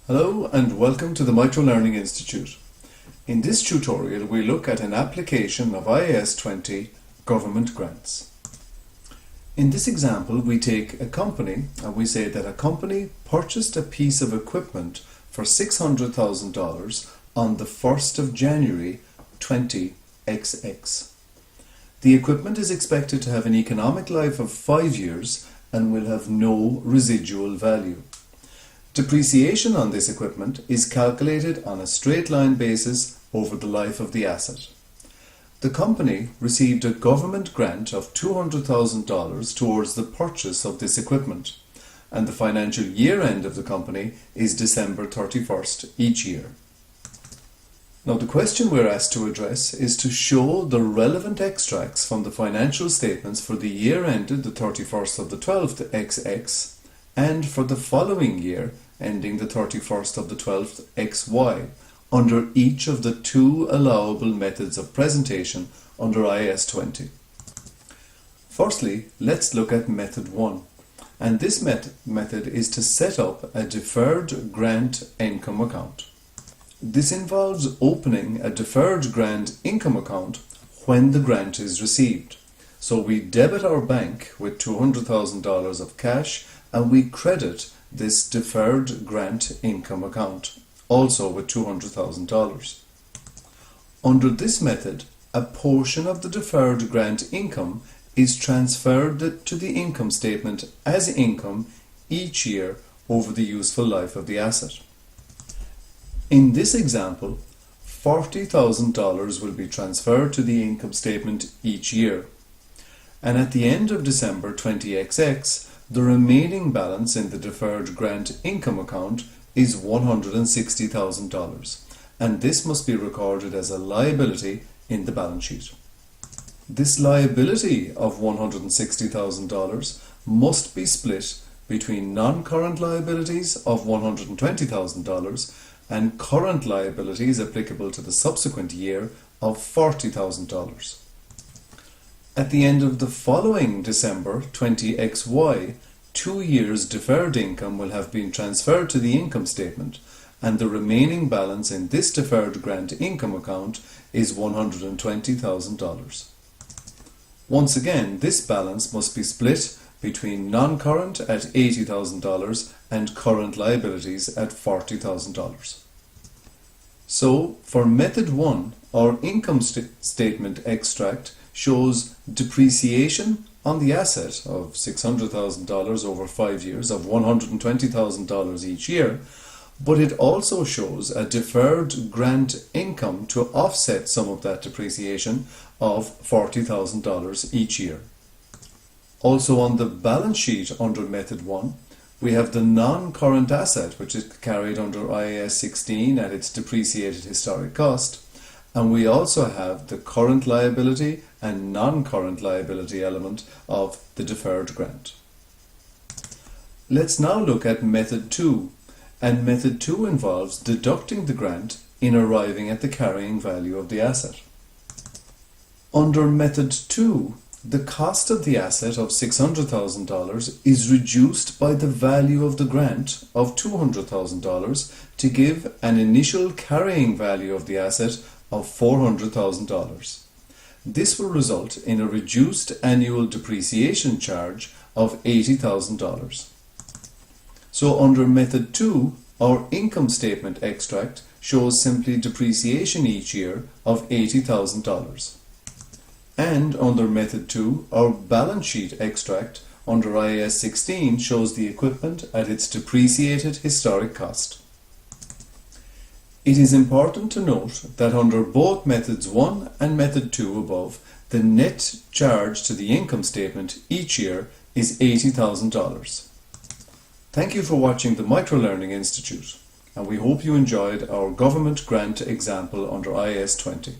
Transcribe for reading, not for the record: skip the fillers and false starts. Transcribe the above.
Hello and welcome to the Microlearning Institute. In this tutorial we look at an application of IAS 20 government grants. In this example we take a company and we say that a company purchased a piece of equipment for $600,000 on the 1st of January 20XX. The equipment is expected to have an economic life of 5 years and will have no residual value. Depreciation on this equipment is calculated on a straight line basis over the life of the asset. The company received a government grant of $200,000 towards the purchase of this equipment, and the financial year end of the company is December 31st each year. Now the question we're asked to address is to show the relevant extracts from the financial statements for the year ended the 31st of the 12th XX and for the following year ending the 31st of the 12th XY under each of the two allowable methods of presentation under IAS 20. Firstly, let's look at method 1, and this method is to set up a deferred grant income account. This involves opening a deferred grant income account when the grant is received. So we debit our bank with $200,000 of cash and we credit this deferred grant income account, also with $200,000. Under this method, a portion of the deferred grant income is transferred to the income statement as income each year over the useful life of the asset. In this example, $40,000 will be transferred to the income statement each year, and at the end of December 20XX, the remaining balance in the deferred grant income account is $160,000, and this must be recorded as a liability in the balance sheet. This liability of $160,000 must be split between non-current liabilities of $120,000 and current liabilities applicable to the subsequent year of $40,000. At the end of the following December 20XY, 2 years deferred income will have been transferred to the income statement, and the remaining balance in this deferred grant income account is $120,000. Once again, this balance must be split between non-current at $80,000 and current liabilities at $40,000. So, for method 1, our income statement extract shows depreciation on the asset of $600,000 over 5 years of $120,000 each year, but it also shows a deferred grant income to offset some of that depreciation of $40,000 each year. Also on the balance sheet under method 1, we have the non-current asset, which is carried under IAS 16 at its depreciated historic cost, and we also have the current liability and non-current liability element of the deferred grant. Let's now look at method 2, and method 2 involves deducting the grant in arriving at the carrying value of the asset. Under method 2, the cost of the asset of $600,000 is reduced by the value of the grant of $200,000 to give an initial carrying value of the asset of $400,000. This will result in a reduced annual depreciation charge of $80,000. So under method 2, our income statement extract shows simply depreciation each year of $80,000. And under method 2, our balance sheet extract under IAS 16 shows the equipment at its depreciated historic cost. It is important to note that under both methods 1 and method 2 above, the net charge to the income statement each year is $80,000. Thank you for watching the Microlearning Institute, and we hope you enjoyed our government grant example under IAS 20.